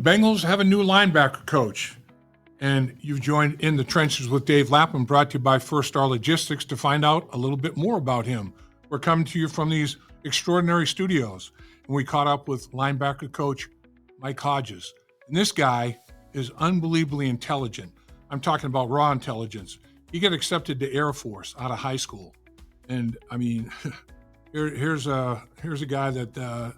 The Bengals have a new linebacker coach, and you've joined In the Trenches with Dave Lapham, brought to you by First Star Logistics. To find out a little bit more about him, we're coming to you from these extraordinary studios, and we caught up with linebacker coach Mike Hodges. And this guy is unbelievably intelligent. I'm talking about raw intelligence. He got accepted to Air Force out of high school, and I mean, here's a guy that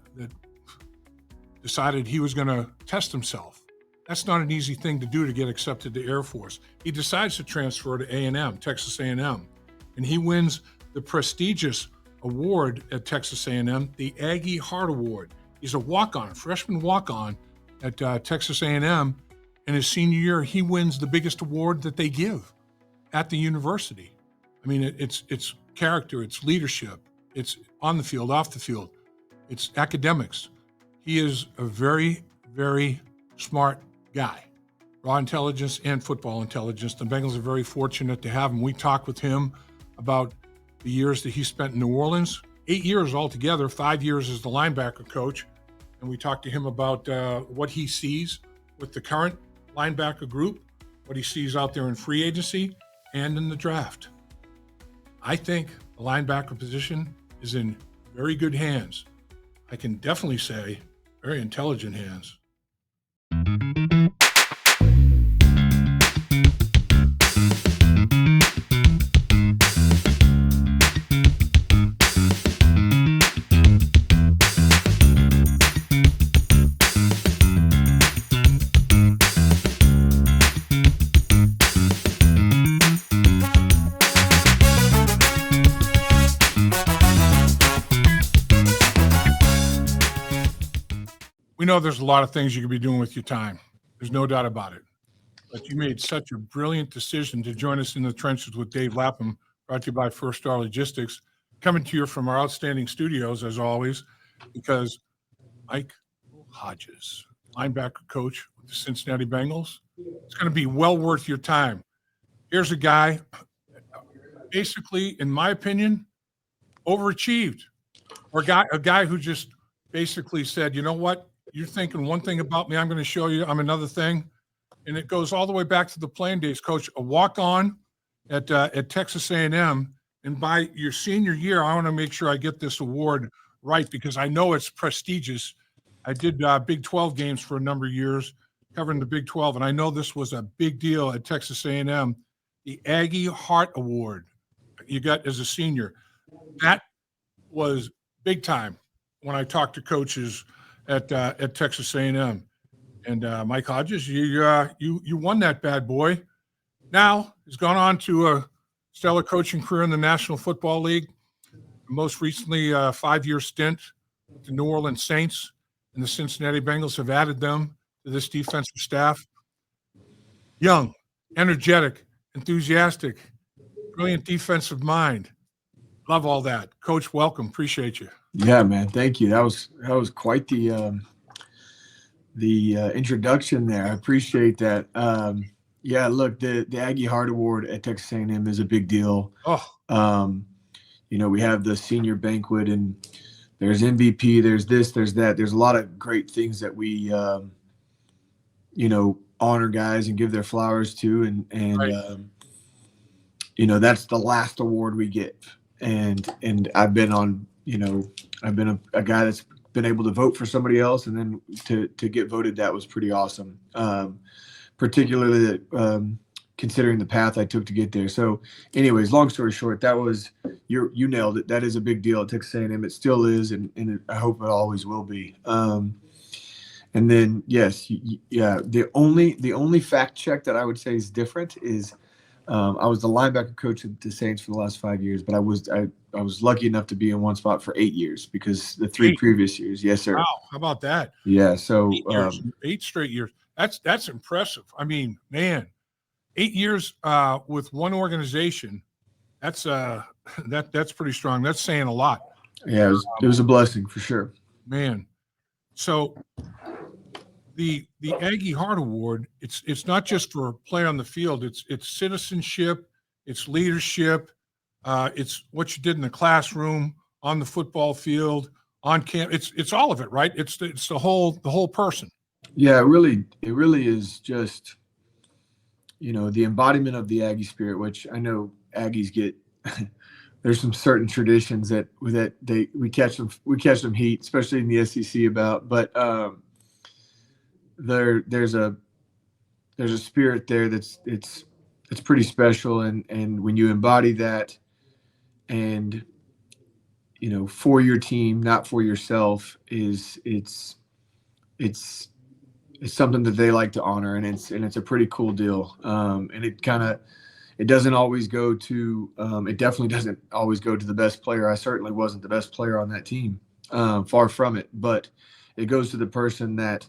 decided he was going to test himself. That's not an easy thing to do, to get accepted to Air Force. He decides to transfer to A&M, Texas A&M, and he wins the prestigious award at Texas A&M, the Aggie Heart Award. He's a walk-on, freshman walk-on at Texas A&M. In his senior year, he wins the biggest award that they give at the university. I mean, it's character, it's leadership, it's on the field, off the field, it's academics. He is a very, very smart guy, raw intelligence and football intelligence. The Bengals are very fortunate to have him. We talked with him about the years that he spent in New Orleans, 8 years altogether, 5 years as the linebacker coach. And we talked to him about what he sees with the current linebacker group, what he sees out there in free agency and in the draft. I think the linebacker position is in very good hands. I can definitely say very intelligent hands. We know there's a lot of things you could be doing with your time. There's no doubt about it. But you made such a brilliant decision to join us in the trenches with Dave Lapham, brought to you by First Star Logistics, coming to you from our outstanding studios, as always, because Mike Hodges, linebacker coach with the Cincinnati Bengals, it's going to be well worth your time. Here's a guy, basically, in my opinion, overachieved, or a guy who just basically said, you know what? You're thinking one thing about me, I'm going to show you I'm another thing. And it goes all the way back to the playing days, coach, a walk-on at Texas A&M. And by your senior year, I want to make sure I get this award right, because I know it's prestigious. I did Big 12 games for a number of years, covering the Big 12, and I know this was a big deal at Texas A&M. The Aggie Heart Award you got as a senior. That was big time when I talked to coaches at Texas A&M. And Mike Hodges, you won that bad boy. Now he's gone on to a stellar coaching career in the National Football League. Most recently, a 5-year stint with the New Orleans Saints, and the Cincinnati Bengals have added them to this defensive staff. Young, energetic, enthusiastic, brilliant defensive mind. Love all that. Coach, welcome. Appreciate you. Yeah, man. Thank you. That was quite the introduction there. I appreciate that. Yeah, look, the Aggie Heart Award at Texas A&M is a big deal. Oh, we have the senior banquet, and there's MVP, there's this, there's that. There's a lot of great things that we, honor guys and give their flowers to, and right. That's the last award we give. And I've been on, I've been a guy that's been able to vote for somebody else, and then to get voted, that was pretty awesome. Particularly considering the path I took to get there. So anyways, long story short, that was, you nailed it. That is a big deal at Texas A&M. It still is, and I hope it always will be. And then, yes, yeah, the only fact check that I would say is different is I was the linebacker coach at the Saints for the last 5 years, but I was lucky enough to be in one spot for 8 years, because the 3 previous years. Yes, sir. Wow, how about that? Yeah, so 8 straight years. That's impressive. I mean, man, 8 years with one organization. That's pretty strong. That's saying a lot. Yeah, it was a blessing for sure. Man, so the Aggie Heart Award, it's not just for play on the field. It's citizenship, it's leadership, it's what you did in the classroom, on the football field, on camp. It's all of it, right? It's the whole person. Yeah, it really is just, the embodiment of the Aggie spirit, which I know Aggies get. There's some certain traditions that we catch them heat, especially in the SEC about. But there's a spirit there it's pretty special, and when you embody that, and for your team, not for yourself, it's it's something that they like to honor, and it's a pretty cool deal. And it doesn't always go to it definitely doesn't always go to the best player. I certainly wasn't the best player on that team, far from it, but it goes to the person that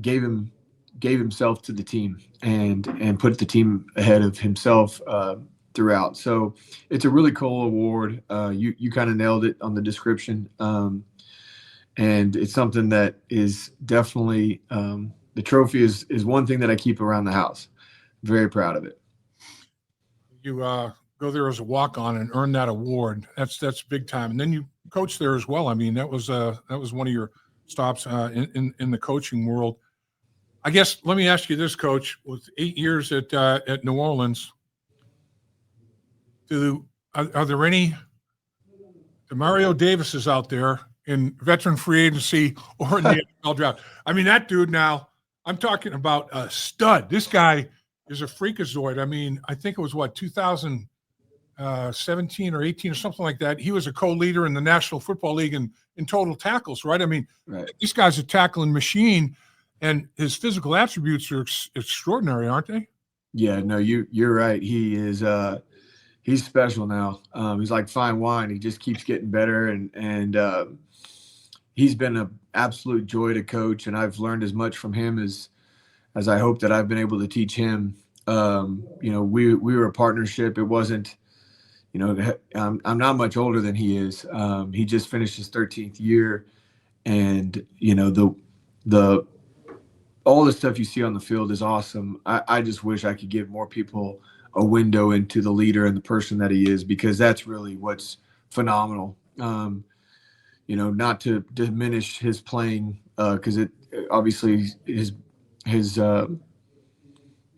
gave himself to the team, and put the team ahead of himself throughout. So it's a really cool award. You kind of nailed it on the description. And it's something that is definitely the trophy is one thing that I keep around the house. Very proud of it. You go there as a walk-on and earn that award. That's big time. And then you coach there as well. I mean, that was one of your stops in the coaching world. I guess let me ask you this, Coach. With 8 years at New Orleans, are there any Mario Davises out there in veteran free agency or in the NFL draft? I mean, that dude now, I'm talking about a stud. This guy is a freakazoid. I mean, I think it was 2017 or 18 or something like that. He was a co-leader in the National Football League in total tackles, right? I mean, Right. This guy's a tackling machine, and his physical attributes are extraordinary, aren't they? Yeah, no, you're right. He is he's special now. He's like fine wine. He just keeps getting better, and he's been an absolute joy to coach, and I've learned as much from him as I hope that I've been able to teach him. We were a partnership. It wasn't, I'm not much older than he is. He just finished his 13th year, and the all the stuff you see on the field is awesome. I just wish I could give more people a window into the leader and the person that he is, because that's really what's phenomenal. Not to diminish his playing, because it obviously has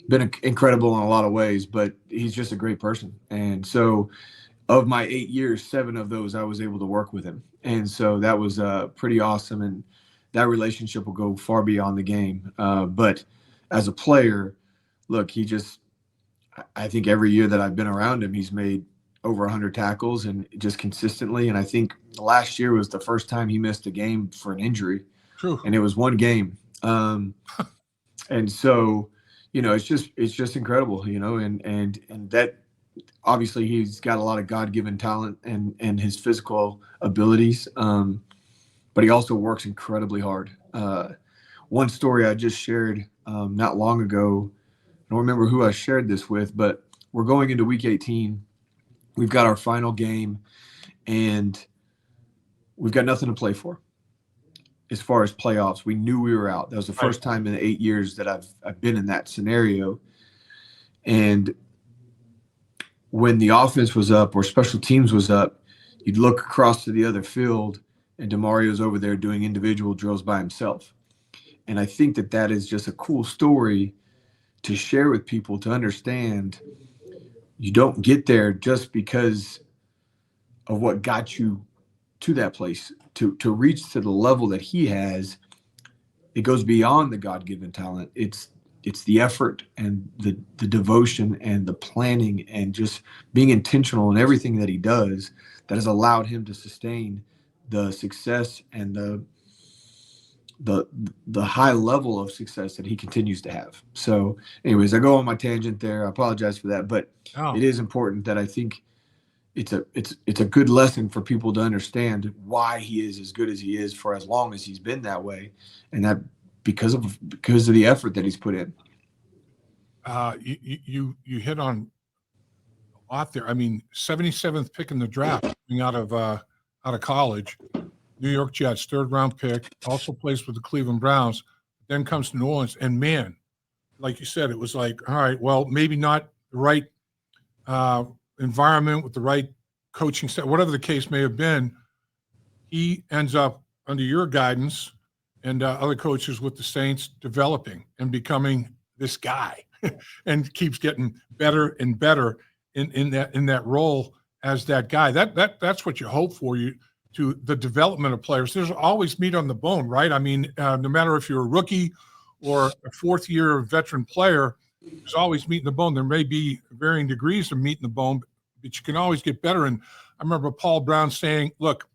been incredible in a lot of ways, but he's just a great person. And so of my 8 years, 7 of those I was able to work with him. And so that was pretty awesome. And that relationship will go far beyond the game. But as a player, look, I think every year that I've been around him, he's made over 100 tackles, and just consistently. And I think last year was the first time he missed a game for an injury. True. And it was one game. And so, it's just incredible, and that obviously he's got a lot of God-given talent and his physical abilities. But he also works incredibly hard. One story I just shared not long ago, I don't remember who I shared this with, but we're going into week 18. We've got our final game, and we've got nothing to play for. As far as playoffs, we knew we were out. That was the first time in 8 years that I've been in that scenario. And when the offense was up or special teams was up, you'd look across to the other field, and DeMario's over there doing individual drills by himself. And I think that is just a cool story to share with people, to understand you don't get there just because of what got you to that place. To reach to the level that he has, it goes beyond the God-given talent. It's the effort and the devotion and the planning and just being intentional in everything that he does that has allowed him to sustain the success and the high level of success that he continues to have. So anyways, I go on my tangent there. I apologize for that, but It is important that I think it's a good lesson for people to understand why he is as good as he is for as long as he's been that way, and that because of the effort that he's put in. You hit on a lot there. I mean, 77th pick in the draft coming out of college, New York Jets, 3rd round pick, also plays with the Cleveland Browns, then comes to New Orleans, and man, like you said, it was like, all right, well, maybe not the right environment with the right coaching staff, whatever the case may have been. He ends up under your guidance and other coaches with the Saints developing and becoming this guy, and keeps getting better and better in that role as that guy. That's what you hope for, you to the development of players. There's always meat on the bone, right? I mean, no matter if you're a rookie or a fourth year veteran player, there's always meat in the bone. There may be varying degrees of meat in the bone, but you can always get better. And I remember Paul Brown saying, look,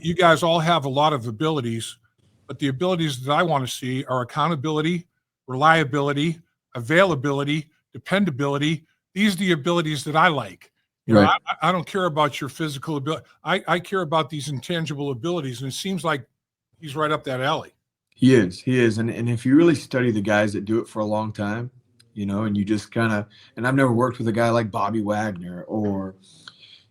you guys all have a lot of abilities, but the abilities that I want to see are accountability, reliability, availability, dependability. These are the abilities that I like. You know, Right. I don't care about your physical ability. I care about these intangible abilities. And it seems like he's right up that alley. He is. And if you really study the guys that do it for a long time, you know, and you just kind of, and I've never worked with a guy like Bobby Wagner or,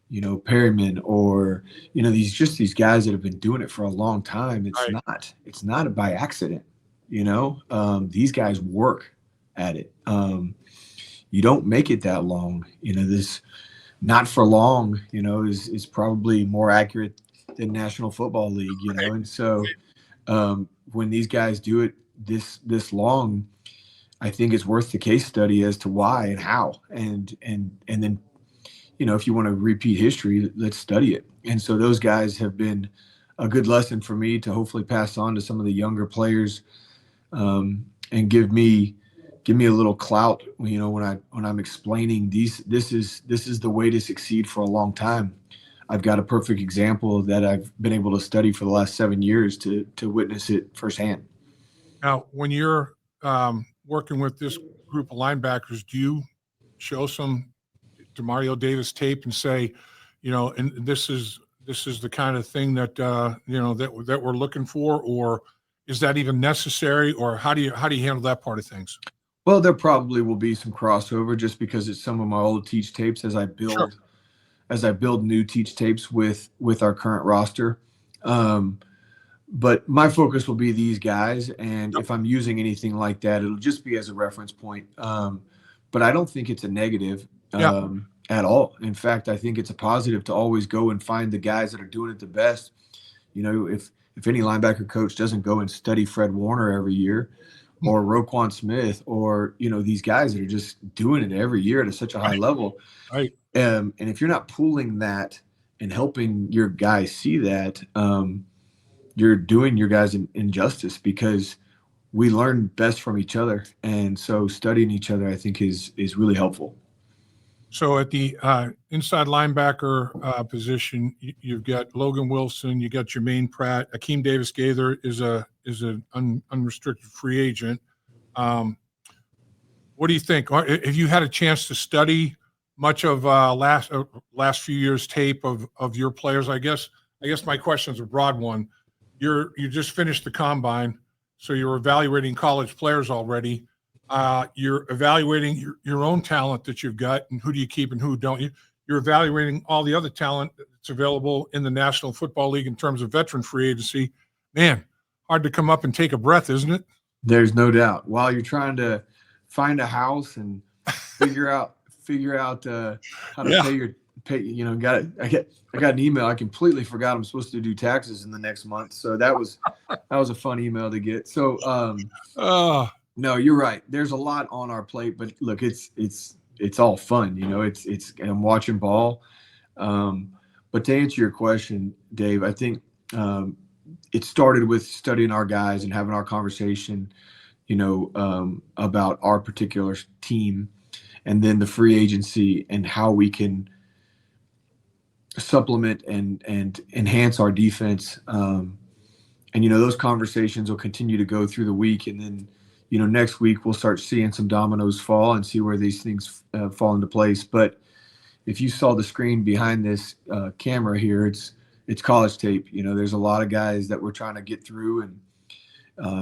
you know, Perryman or, you know, these guys that have been doing it for a long time. Right. It's not by accident, you know. These guys work at it. You don't make it that long, you know. This not for long, you know, is probably more accurate than National Football League, you know. And so when these guys do it this long, I think it's worth the case study as to why and how, and then, you know, if you want to repeat history, let's study it. And so those guys have been a good lesson for me to hopefully pass on to some of the younger players, and give me a little clout, you know, when I'm explaining this is the way to succeed for a long time. I've got a perfect example that I've been able to study for the last 7 years to witness it firsthand. Now, when you're working with this group of linebackers, do you show some DeMario Davis tape and say, you know, and this is the kind of thing that you know, that we're looking for, or is that even necessary, or how do you handle that part of things? Well, there probably will be some crossover just because it's some of my old teach tapes as I Sure. build new teach tapes with our current roster. But my focus will be these guys, and Yep. if I'm using anything like that, it'll just be as a reference point. But I don't think it's a negative Yeah. at all. In fact, I think it's a positive to always go and find the guys that are doing it the best. You know, if any linebacker coach doesn't go and study Fred Warner every year, or Roquan Smith, or, you know, these guys that are just doing it every year at such a high Right. level, Right. and if you're not pulling that and helping your guys see that, you're doing your guys an injustice, because we learn best from each other. And so studying each other, I think, is really helpful. So at the inside linebacker position, you've got Logan Wilson, you got Jermaine Pratt, Akeem Davis-Gaither is an unrestricted free agent. What do you think? Have you had a chance to study much of last few years' tape of your players? I guess my question is a broad one. You just finished the combine, so you're evaluating college players already. You're evaluating your own talent that you've got, and who do you keep and who don't you. You're evaluating all the other talent that's available in the National Football League in terms of veteran free agency. Man, hard to come up and take a breath, isn't it? There's no doubt. While you're trying to find a house and figure out how to Yeah. pay, you know, I got an email. I completely forgot I'm supposed to do taxes in the next month. So that was a fun email to get. So Oh, no, you're right. There's a lot on our plate, but look, it's all fun. You know, I'm watching ball. But to answer your question, Dave, I think it started with studying our guys and having our conversation, you know, about our particular team, and then the free agency and how we can supplement and enhance our defense. And, you know, those conversations will continue to go through the week. And then, you know, next week we'll start seeing some dominoes fall and see where these things fall into place. But if you saw the screen behind this camera here, it's college tape. You know, there's a lot of guys that we're trying to get through, and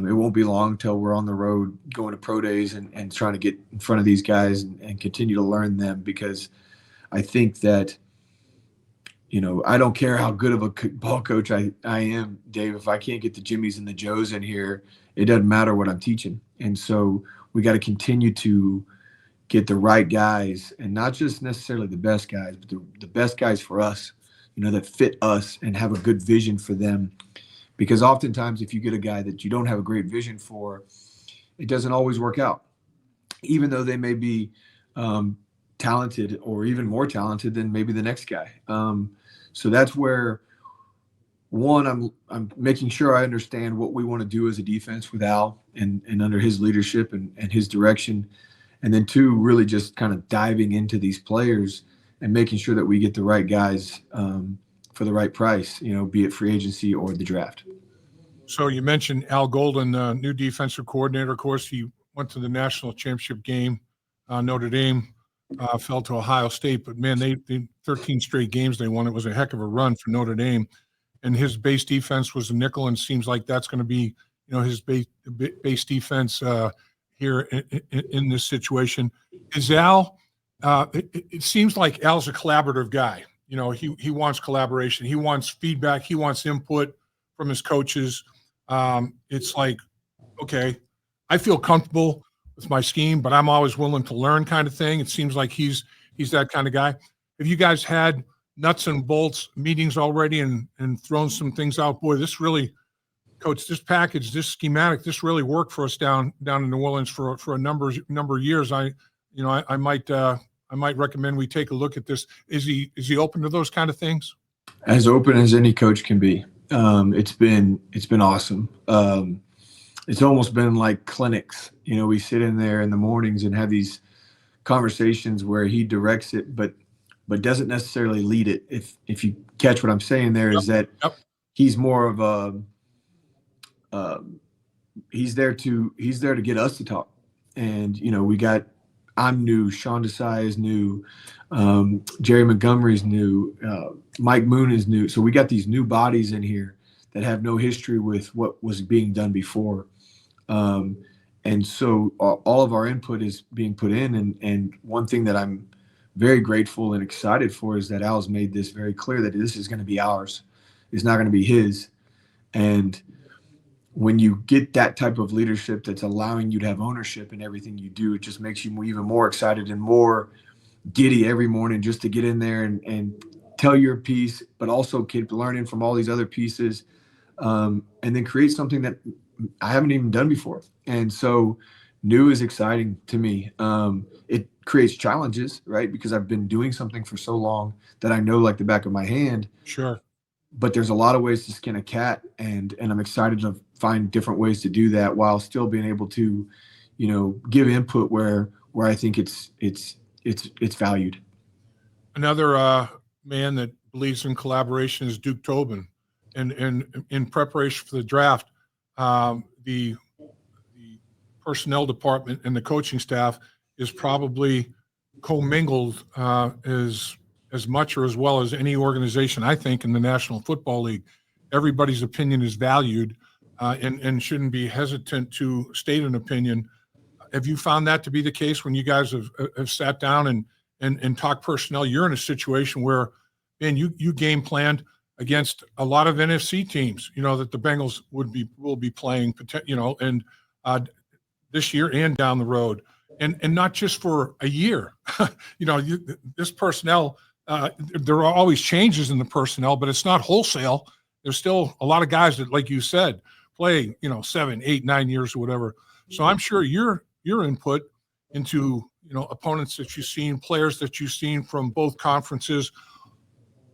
it won't be long till we're on the road going to pro days and trying to get in front of these guys and continue to learn them, because I think that, you know, I don't care how good of a ball coach I am, Dave. If I can't get the Jimmies and the Joes in here, it doesn't matter what I'm teaching. And so we got to continue to get the right guys, and not just necessarily the best guys, but the best guys for us, you know, that fit us and have a good vision for them. because oftentimes if you get a guy that you don't have a great vision for, it doesn't always work out, even though they may be talented or even more talented than maybe the next guy. So that's where, one, I'm making sure I understand what we want to do as a defense with Al and under his leadership and his direction. And then two, really just kind of diving into these players and making sure that we get the right guys for the right price, be it free agency or the draft. So you mentioned Al Golden, new defensive coordinator. Of course, he went to the national championship game. Notre Dame fell to Ohio State, but man, they 13 straight games they won. It was a heck of a run for Notre Dame. And his base defense was a nickel, and it seems like that's going to be, his base defense here in this situation. Is Al? It seems like Al's a collaborative guy. He wants collaboration. He wants feedback. He wants input from his coaches. It's like, okay, I feel comfortable with my scheme, but I'm always willing to learn, kind of thing. It seems like he's that kind of guy. Have you guys had nuts and bolts meetings already and thrown some things out? Boy, this really, Coach, this package, this schematic, this really worked for us down in New Orleans for a number of years. I might recommend we take a look at this. Is he open to those kind of things? As open as any coach can be. It's been awesome. It's almost been like clinics. We sit in there in the mornings and have these conversations where he directs it, but doesn't necessarily lead it. If you catch what I'm saying there, is that he's more of a he's there to get us to talk. And I'm new, Sean Desai is new, Jerry Montgomery's new, Mike Moon is new. So we got these new bodies in here that have no history with what was being done before. And so all of our input is being put in. And one thing that I'm very grateful and excited for is that Al's made this very clear that this is going to be ours. It's not going to be his. And when you get that type of leadership that's allowing you to have ownership in everything you do, it just makes you even more excited and more giddy every morning just to get in there and tell your piece, but also keep learning from all these other pieces, and then create something that I haven't even done before. And so new is exciting to me. It creates challenges, right? Because I've been doing something for so long that I know like the back of my hand. Sure. But there's a lot of ways to skin a cat, and I'm excited to find different ways to do that while still being able to, give input where I think it's valued. Another man that believes in collaboration is Duke Tobin, and in preparation for the draft, the personnel department and the coaching staff is probably commingled as much or as well as any organization, I think, in the National Football League. Everybody's opinion is valued and shouldn't be hesitant to state an opinion. Have you found that to be the case when you guys have sat down and talked personnel? You're in a situation where, man, you game planned against a lot of NFC teams, that the Bengals will be playing, and this year and down the road, and not just for a year. This personnel, there are always changes in the personnel, but it's not wholesale. There's still a lot of guys that, like you said, play, 7, 8, 9 years or whatever. So I'm sure your input into, opponents that you've seen, players that you've seen from both conferences,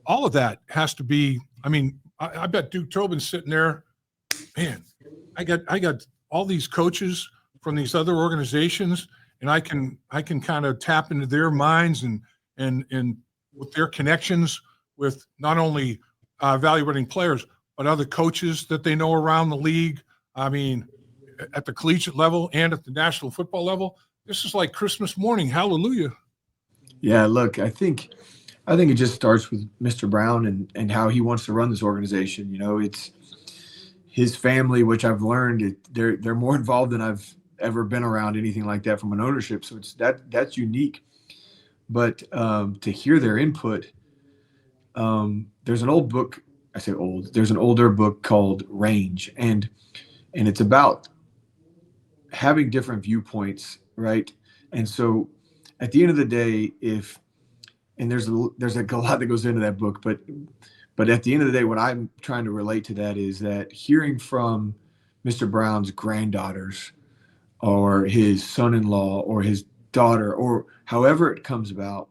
all of that has to be, I bet Duke Tobin's sitting there, man, I got all these coaches from these other organizations, and I can kind of tap into their minds and with their connections with not only evaluating players, but other coaches that they know around the league. At the collegiate level and at the national football level, this is like Christmas morning. Hallelujah. Yeah, look, I think it just starts with Mr. Brown and how he wants to run this organization. It's his family, which I've learned they're more involved than I've ever been around anything like that from an ownership. So it's that's unique. But to hear their input, there's an old book. I say old. There's an older book called Range, and it's about having different viewpoints, right? And so, at the end of the day, and there's a lot that goes into that book, but But at the end of the day, what I'm trying to relate to that is that hearing from Mr. Brown's granddaughters or his son-in-law or his daughter or however it comes about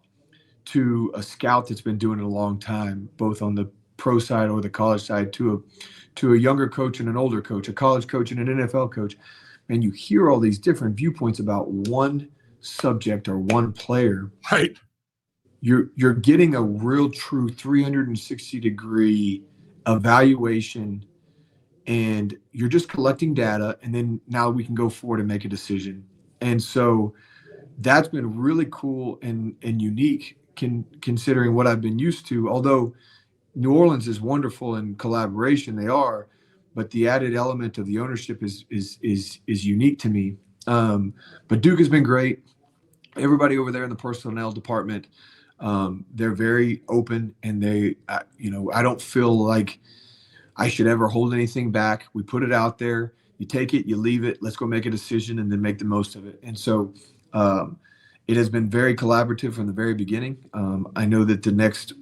to a scout that's been doing it a long time, both on the pro side or the college side, to a younger coach and an older coach, a college coach and an NFL coach, and you hear all these different viewpoints about one subject or one player, Right. You're getting a real true 360-degree evaluation, and you're just collecting data, and then now we can go forward and make a decision. And so that's been really cool and unique considering what I've been used to. Although New Orleans is wonderful in collaboration, they are, but the added element of the ownership is unique to me. But Duke has been great. Everybody over there in the personnel department, they're very open, and I don't feel like I should ever hold anything back. We put it out there. You take it, you leave it. Let's go make a decision and then make the most of it. And so it has been very collaborative from the very beginning. I know that the next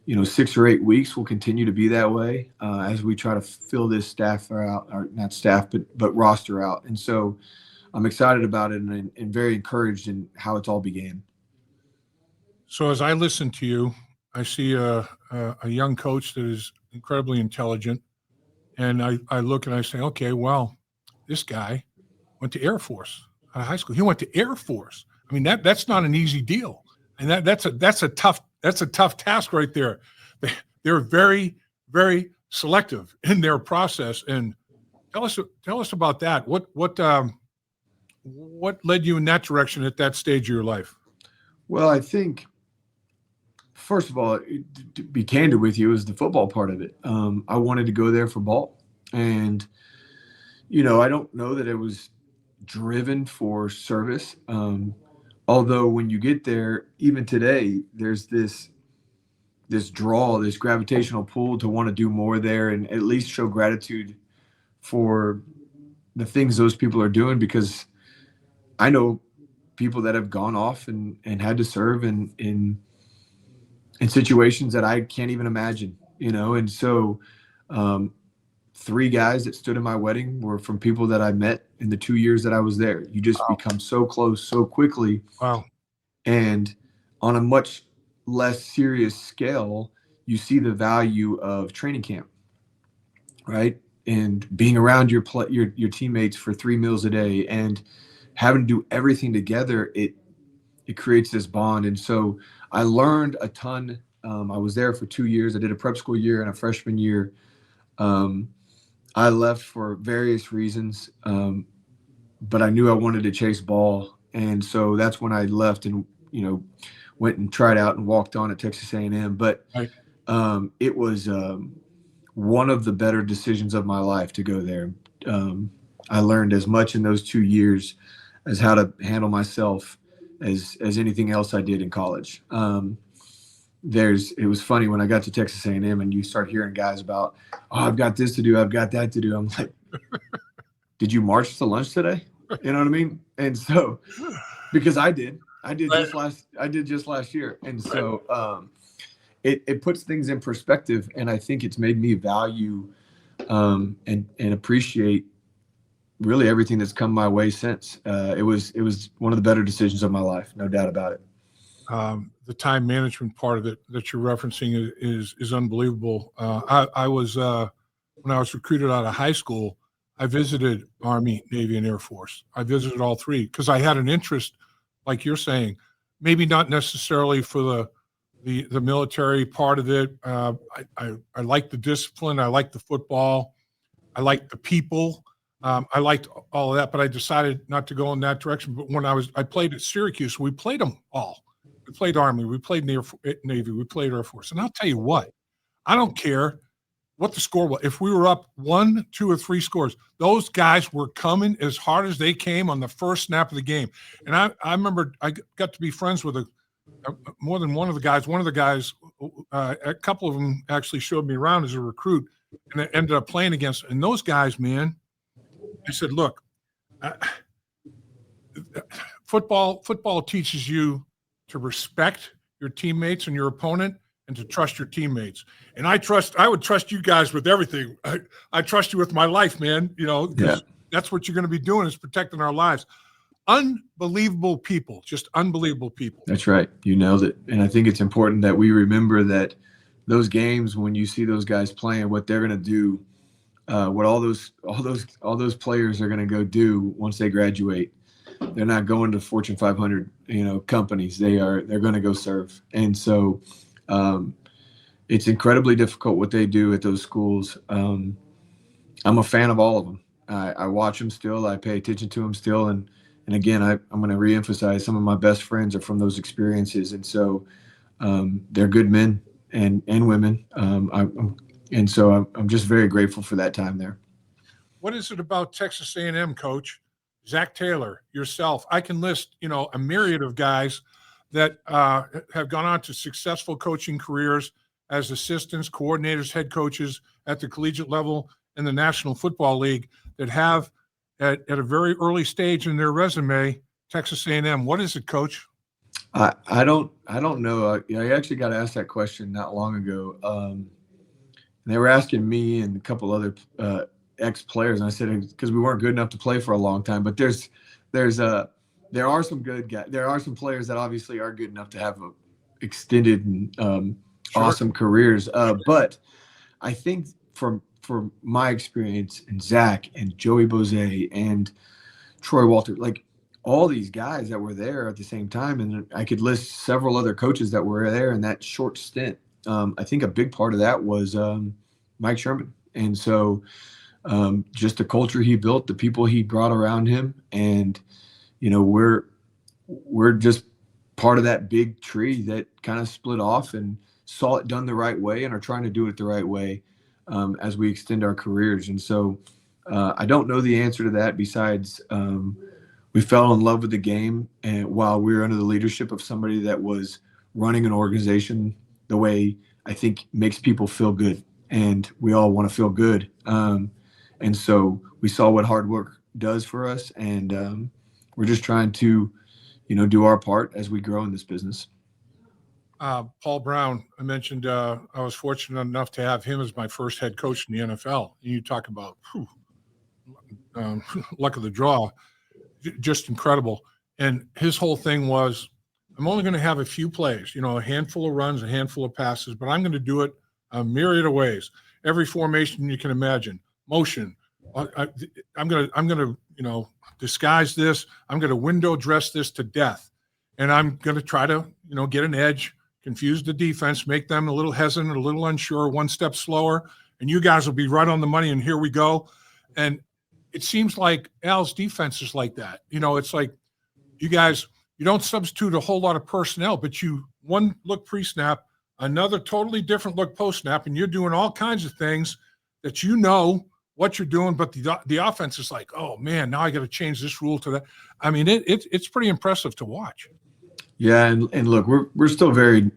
6 or 8 weeks will continue to be that way as we try to fill this staff out, or not staff, but roster out. And so I'm excited about it and very encouraged in how it's all began. So as I listen to you, I see a young coach that is incredibly intelligent, and I look and I say, okay, well, this guy went to Air Force out of high school. He went to Air Force. I mean, that's not an easy deal, and that's a tough task right there. They're very, very selective in their process. And tell us about that. What led you in that direction at that stage of your life? Well, I think, first of all, to be candid with you, is the football part of it. I wanted to go there for ball. And, I don't know that it was driven for service. Although when you get there, even today, there's this draw, this gravitational pull to want to do more there and at least show gratitude for the things those people are doing, because I know people that have gone off and had to serve in situations that I can't even imagine, and so 3 guys that stood in my wedding were from people that I met in the 2 years that I was there. You just become so close so quickly. Wow. And on a much less serious scale, you see the value of training camp, right? And being around your teammates for 3 meals a day and having to do everything together, it creates this bond. And so I learned a ton. I was there for 2 years. I did a prep school year and a freshman year. I left for various reasons, but I knew I wanted to chase ball. And so that's when I left and, went and tried out and walked on at Texas A&M. But Right. It was one of the better decisions of my life to go there. I learned as much in those 2 years as how to handle myself as anything else I did in college. It was funny when I got to Texas A&M and you start hearing guys about, I've got this to do, I've got that to do. I'm like, did you march to lunch today? You know what I mean? And so, because I did just last year. And so it puts things in perspective, and I think it's made me value and appreciate really everything that's come my way since. It was one of the better decisions of my life, no doubt about it. The time management part of it that you're referencing is unbelievable. I was when I was recruited out of high school, I visited Army, Navy, and Air Force. I visited all 3 because I had an interest, like you're saying, maybe not necessarily for the military part of it. I liked the discipline. I liked the football. I liked the people. I liked all of that, but I decided not to go in that direction. But when I played at Syracuse, we played them all. We played Army, we played Navy, we played Air Force. And I'll tell you what, I don't care what the score was. If we were up 1, 2, or 3 scores, those guys were coming as hard as they came on the first snap of the game. And I remember I got to be friends with more than one of the guys. One of the guys, a couple of them actually showed me around as a recruit, and I ended up playing against. And those guys, man, I said, look, football teaches you to respect your teammates and your opponent, and to trust your teammates. And I would trust you guys with everything. I trust you with my life, man, because that's what you're going to be doing, is protecting our lives. Unbelievable people, just unbelievable people. That's right. You nailed it. And I think it's important that we remember that those games, when you see those guys playing, what they're going to do, what all those players are going to go do once they graduate. They're not going to Fortune 500, companies. They're going to go serve. And so it's incredibly difficult what they do at those schools. I'm a fan of all of them. I watch them still. I pay attention to them still. And again, I'm going to reemphasize, some of my best friends are from those experiences. And so they're good men and women. And so I'm just very grateful for that time there. What is it about Texas A&M, Coach? Zach Taylor, yourself. I can list, a myriad of guys that have gone on to successful coaching careers as assistants, coordinators, head coaches at the collegiate level in the National Football League that have at a very early stage in their resume, Texas A&M. What is it, Coach? I don't know. I actually got asked that question not long ago. They were asking me and a couple other ex-players, and I said, because we weren't good enough to play for a long time. But there are some good guys. There are some players that obviously are good enough to have extended and awesome careers. But I think from my experience, and Zach and Joey Bozay and Troy Walter, like all these guys that were there at the same time, and I could list several other coaches that were there in that short stint. I think a big part of that was Mike Sherman. And so just the culture he built, the people he brought around him, and, we're just part of that big tree that kind of split off and saw it done the right way and are trying to do it the right way as we extend our careers. And so I don't know the answer to that besides we fell in love with the game, and while we were under the leadership of somebody that was running an organization the way I think makes people feel good, and we all want to feel good. And so we saw what hard work does for us, and we're just trying to, do our part as we grow in this business. Paul Brown, I mentioned I was fortunate enough to have him as my first head coach in the NFL. You talk about luck of the draw, just incredible. And his whole thing was, I'm only going to have a few plays, a handful of runs, a handful of passes, but I'm going to do it a myriad of ways. Every formation you can imagine, motion. I'm going to, disguise this. I'm going to window dress this to death. And I'm going to try to, get an edge, confuse the defense, make them a little hesitant, a little unsure, one step slower. And you guys will be right on the money. And here we go. And it seems like Al's defense is like that. It's like you guys, you don't substitute a whole lot of personnel, but you one look pre-snap, another totally different look post-snap, and you're doing all kinds of things that what you're doing, but the offense is like, oh man, now I got to change this rule to that. I mean, it's pretty impressive to watch. Yeah, and look, we're still very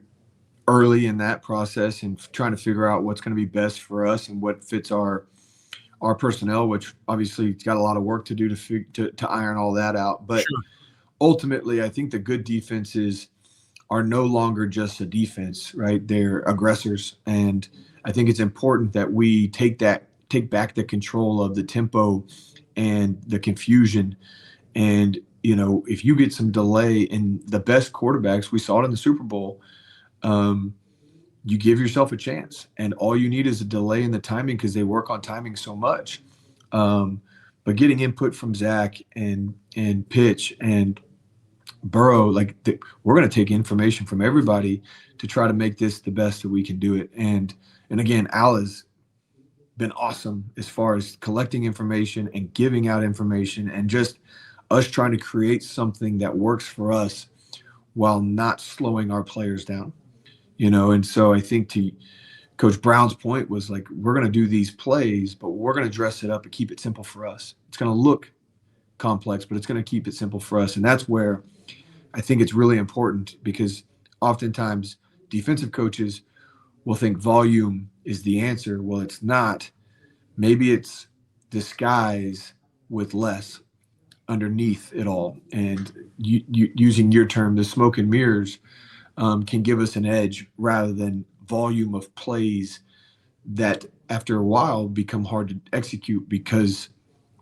early in that process and trying to figure out what's going to be best for us and what fits our personnel, which obviously it's got a lot of work to do to iron all that out. But sure. Ultimately, I think the good defenses are no longer just a defense, right? They're aggressors, and I think it's important that we take back the control of the tempo and the confusion. And, if you get some delay in the best quarterbacks, we saw it in the Super Bowl, you give yourself a chance. And all you need is a delay in the timing because they work on timing so much. But getting input from Zach and Pitch and Burrow, we're going to take information from everybody to try to make this the best that we can do it. And again, Al has been awesome as far as collecting information and giving out information and just us trying to create something that works for us while not slowing our players down, And so I think to Coach Brown's point was we're going to do these plays, but we're going to dress it up and keep it simple for us. It's going to look complex, but it's going to keep it simple for us. And that's where I think it's really important, because oftentimes defensive coaches will think volume is the answer. Well, it's not. Maybe it's disguise with less underneath it all. And using your term, the smoke and mirrors can give us an edge rather than volume of plays that after a while become hard to execute because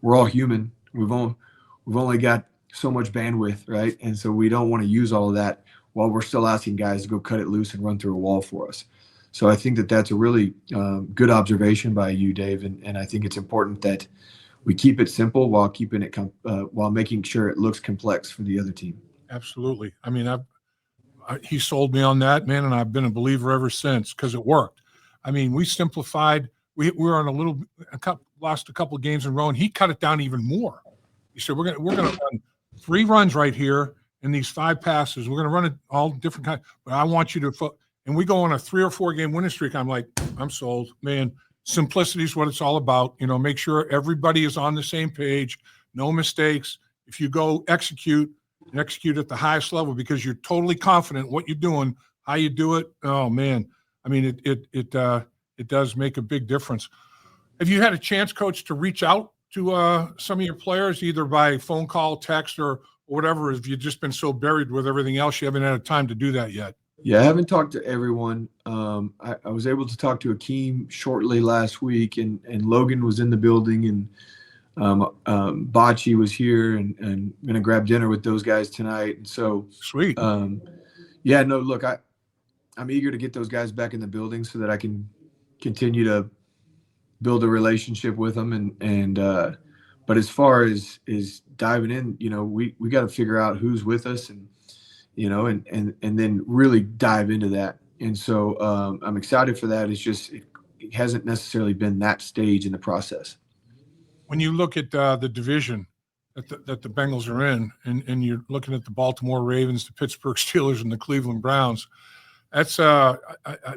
we're all human. We've only got so much bandwidth, right? And so we don't want to use all of that while we're still asking guys to go cut it loose and run through a wall for us. So I think that that's a really good observation by you, Dave. And I think it's important that we keep it simple while keeping it while making sure it looks complex for the other team. Absolutely. I mean, he sold me on that, man, and I've been a believer ever since because it worked. I mean, we simplified. We were on lost a couple of games in a row, and he cut it down even more. He said, "We're gonna run 3 runs right here and these 5 passes. We're gonna run it all different kinds, but I want you to." And we go on a 3 or 4 game winning streak. I'm like, I'm sold, man. Simplicity is what it's all about. You know, make sure everybody is on the same page, no mistakes. If you go execute at the highest level because you're totally confident what you're doing, how you do it. Oh man, I mean, it does make a big difference. Have you had a chance, Coach, to reach out to some of your players, either by phone call, text, or whatever? Have you just been so buried with everything else you haven't had time to do that yet? Yeah, I haven't talked to everyone. I was able to talk to Akeem shortly last week, and Logan was in the building, and Bocce was here, and going to grab dinner with those guys tonight. And so Sweet. Yeah, no, look, I'm eager to get those guys back in the building so that I can continue to build a relationship with them. But as far as diving in, you know, we got to figure out who's with us and then really dive into that. And so I'm excited for that. It's just, it hasn't necessarily been that stage in the process. When you look at the division that the Bengals are in, and you're looking at the Baltimore Ravens, the Pittsburgh Steelers, and the Cleveland Browns, that's I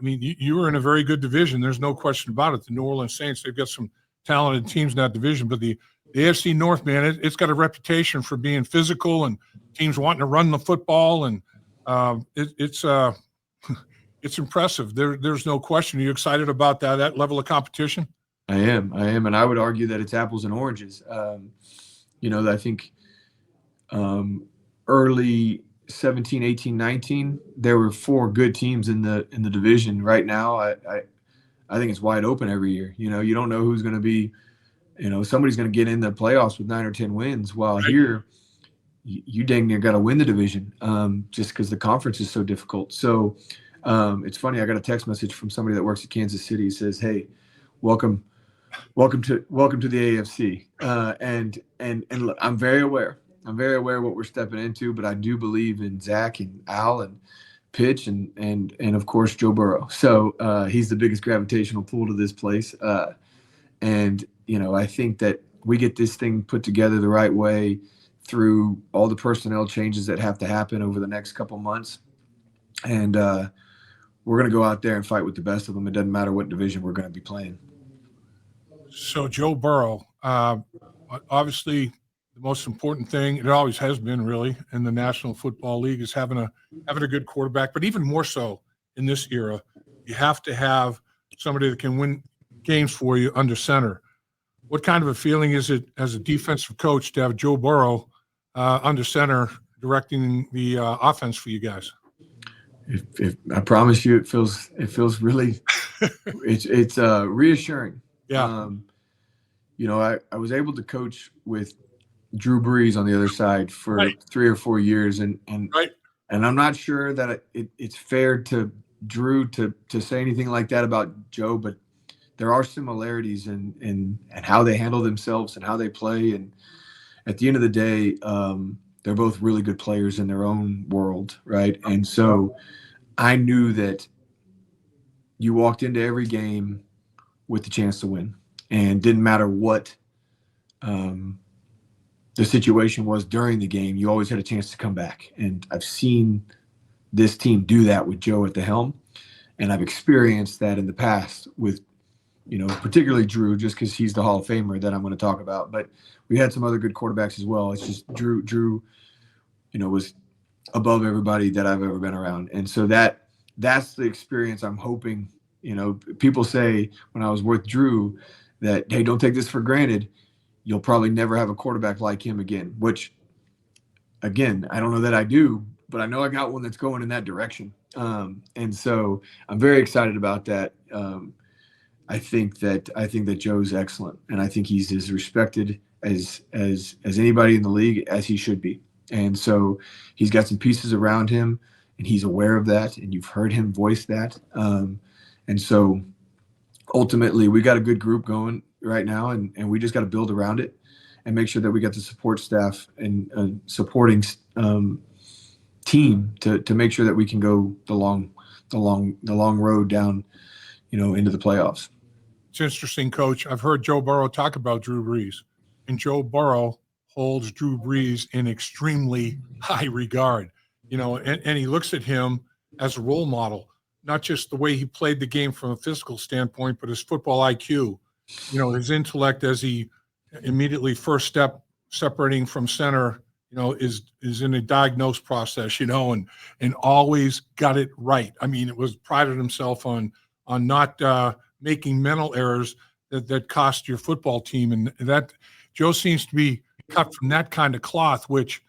mean, you were in a very good division. There's no question about it. The New Orleans Saints, they've got some talented teams in that division, but the AFC North, man, it's got a reputation for being physical and teams wanting to run the football, and it's impressive. There's no question. Are you excited about that level of competition? I am, and I would argue that it's apples and oranges. I think early 17, 18, 19, there were 4 good teams in the division. Right now, I think it's wide open every year. You know, you don't know who's going to be. You know, somebody's going to get in the playoffs with 9 or 10 wins. While right here, you dang near got to win the division just because the conference is so difficult. So it's funny. I got a text message from somebody that works at Kansas City. It says, "Hey, welcome to the AFC." And look, I'm very aware of what we're stepping into, but I do believe in Zach and Al and Pitch and of course Joe Burrow. So he's the biggest gravitational pull to this place. And I think that we get this thing put together the right way through all the personnel changes that have to happen over the next couple months. And we're going to go out there and fight with the best of them. It doesn't matter what division we're going to be playing. So Joe Burrow, obviously the most important thing, it always has been really in the National Football League, is having a good quarterback. But even more so in this era, you have to have somebody that can win games for you under center. What kind of a feeling is it as a defensive coach to have Joe Burrow under center directing the offense for you guys? If I promise you, it feels really, it's reassuring. Yeah. I was able to coach with Drew Brees on the other side for right. 3 or 4 years, and right. And I'm not sure that it's fair to Drew to say anything like that about Joe, but there are similarities in how they handle themselves and how they play. And at the end of the day, they're both really good players in their own world, right? And so I knew that you walked into every game with the chance to win, and didn't matter what the situation was during the game, you always had a chance to come back. And I've seen this team do that with Joe at the helm, and I've experienced that in the past with, particularly Drew, just because he's the Hall of Famer that I'm going to talk about. But we had some other good quarterbacks as well. It's just Drew, was above everybody that I've ever been around. And so that's the experience I'm hoping. People say when I was with Drew that, hey, don't take this for granted. You'll probably never have a quarterback like him again, which, again, I don't know that I do, but I know I got one that's going in that direction. And so I'm very excited about that. I think that Joe's excellent, and I think he's as respected as anybody in the league, as he should be. And so he's got some pieces around him, and he's aware of that, and you've heard him voice that. And so ultimately, we got a good group going right now, and we just got to build around it and make sure that we got the support staff and supporting team to make sure that we can go the long road down, into the playoffs. It's interesting, Coach. I've heard Joe Burrow talk about Drew Brees, and Joe Burrow holds Drew Brees in extremely high regard, and he looks at him as a role model, not just the way he played the game from a physical standpoint, but his football IQ, his intellect as he immediately first step separating from center, is in a diagnose process, and always got it right. I mean, it was prided himself on not making mental errors that cost your football team. And that Joe seems to be cut from that kind of cloth, which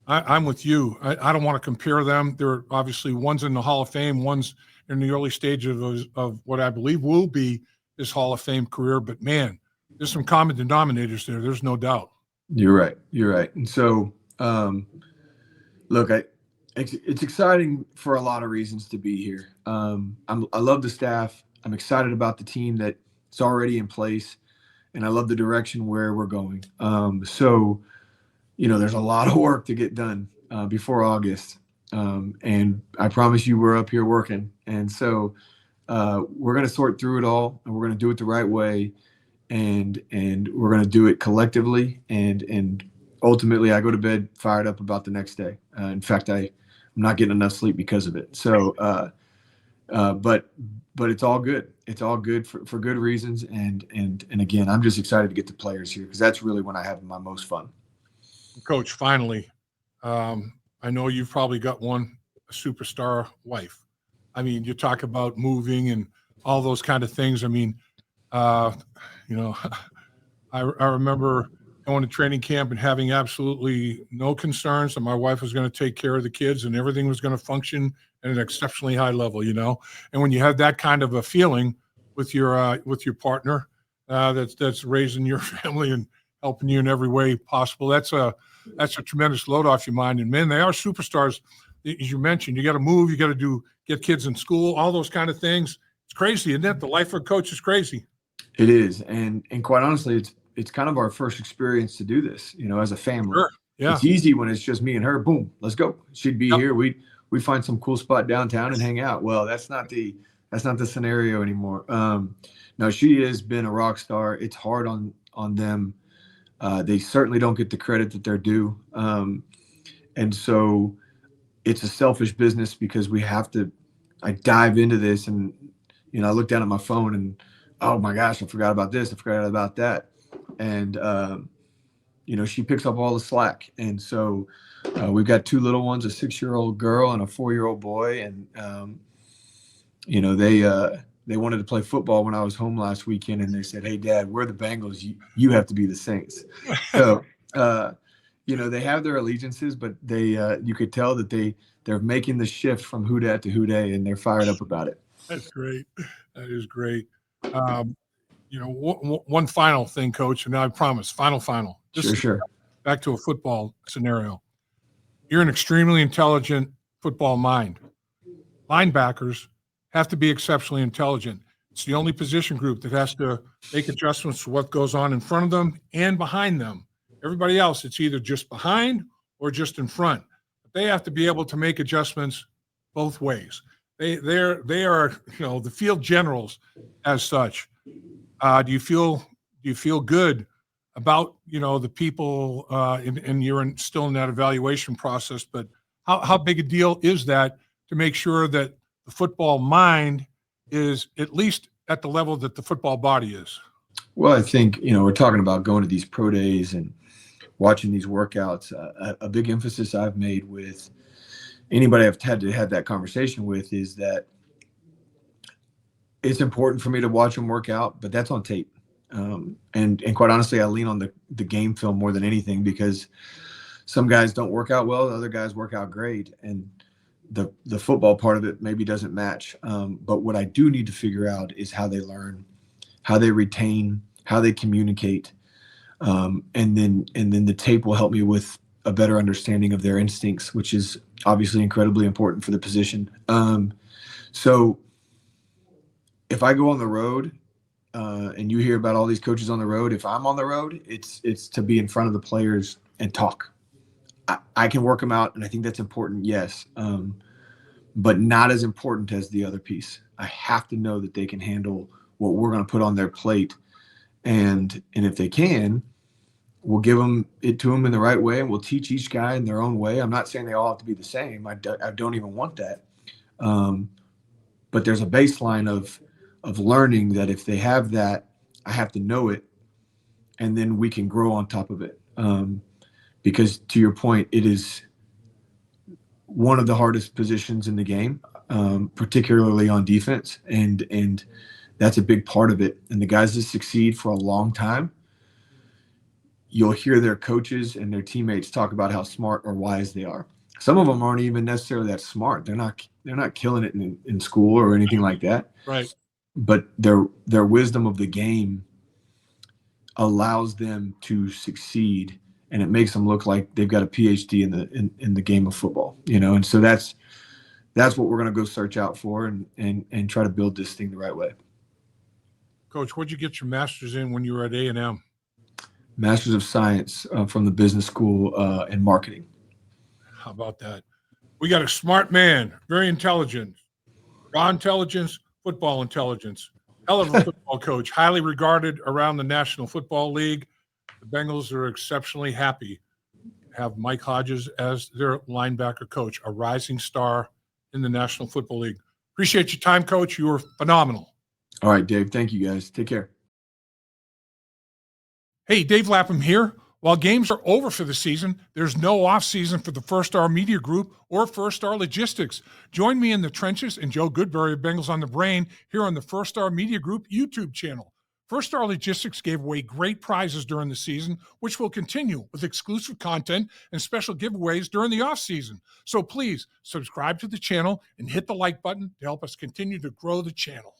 I'm with you. I don't want to compare them. They're obviously one's in the Hall of Fame, one's in the early stages of what I believe will be his Hall of Fame career. But man, there's some common denominators there. There's no doubt. You're right. And so, look, it's exciting for a lot of reasons to be here. I love the staff. I'm excited about the team that's already in place, and I love the direction where we're going. So, there's a lot of work to get done before August. And I promise you we're up here working. And so we're going to sort through it all, and we're going to do it the right way. And we're going to do it collectively. And ultimately, I go to bed fired up about the next day. In fact, I'm not getting enough sleep because of it. So, but it's all good. It's all good for good reasons. And again, I'm just excited to get the players here, because that's really when I have my most fun. Coach, finally, I know you've probably got a superstar wife. I mean, you talk about moving and all those kind of things. I mean, I remember going to training camp and having absolutely no concerns that my wife was going to take care of the kids and everything was going to function at an exceptionally high level, And when you have that kind of a feeling with your partner that's raising your family and helping you in every way possible, that's a tremendous load off your mind. And man, they are superstars. As you mentioned, you got to move, you got to get kids in school, all those kind of things. It's crazy, isn't it? The life of a coach is crazy. It is, and quite honestly, it's kind of our first experience to do this, as a family. Sure. Yeah. It's easy when it's just me and her. Boom, let's go. She'd be here. We find some cool spot downtown and hang out. Well, that's not the scenario anymore. No, she has been a rock star. It's hard on them. They certainly don't get the credit that they're due. And so it's a selfish business, because I dive into this and, I look down at my phone and, oh my gosh, I forgot about this. I forgot about that. And, she picks up all the slack. And so we've got two little ones, a 6-year-old girl and a 4-year-old boy. And, they wanted to play football when I was home last weekend, and they said, "Hey, Dad, we're the Bengals. You have to be the Saints." So, they have their allegiances, but you could tell that they're making the shift from who dat to who dey, and they're fired up about it. That's great. That is great. One final thing, Coach, and I promise, final. Sure. Back to a football scenario. You're an extremely intelligent football mind. Linebackers have to be exceptionally intelligent. It's the only position group that has to make adjustments to what goes on in front of them and behind them. Everybody else, it's either just behind or just in front. But they have to be able to make adjustments both ways. They are the field generals as such. Do you feel good about the people and you're still in that evaluation process? But how big a deal is that to make sure that the football mind is at least at the level that the football body is? Well, I think, we're talking about going to these pro days and watching these workouts. A big emphasis I've made with anybody I've had to have that conversation with is that it's important for me to watch them work out, but that's on tape. And quite honestly, I lean on the game film more than anything, because some guys don't work out well, other guys work out great, and the football part of it maybe doesn't match. But what I do need to figure out is how they learn, how they retain, how they communicate, and then the tape will help me with a better understanding of their instincts, which is obviously incredibly important for the position. So if I go on the road, and you hear about all these coaches on the road, if I'm on the road, it's to be in front of the players and talk. I can work them out, and I think that's important, yes, but not as important as the other piece. I have to know that they can handle what we're going to put on their plate, and if they can, we'll give them it to them in the right way, and we'll teach each guy in their own way. I'm not saying they all have to be the same. I don't even want that, but there's a baseline of learning that if they have that, I have to know it, and then we can grow on top of it. Because to your point, it is one of the hardest positions in the game, particularly on defense. And that's a big part of it. And the guys that succeed for a long time, you'll hear their coaches and their teammates talk about how smart or wise they are. Some of them aren't even necessarily that smart. They're not killing it in school or anything like that. Right. But their wisdom of the game allows them to succeed, and it makes them look like they've got a PhD in the game of football, And so that's what we're going to go search out for and try to build this thing the right way. Coach, what'd you get your master's in when you were at A&M? Master's of Science from the business school in marketing. How about that? We got a smart man, very intelligent, raw intelligence, football intelligence, hell of a football coach, highly regarded around the National Football League. The Bengals are exceptionally happy to have Mike Hodges as their linebacker coach, a rising star in the National Football League. Appreciate your time, Coach. You were phenomenal. All right, Dave. Thank you, guys. Take care. Hey, Dave Lapham here. While games are over for the season, there's no off-season for the First Star Media Group or First Star Logistics. Join me in the trenches and Joe Goodberry of Bengals on the Brain here on the First Star Media Group YouTube channel. First Star Logistics gave away great prizes during the season, which will continue with exclusive content and special giveaways during the off-season. So please subscribe to the channel and hit the like button to help us continue to grow the channel.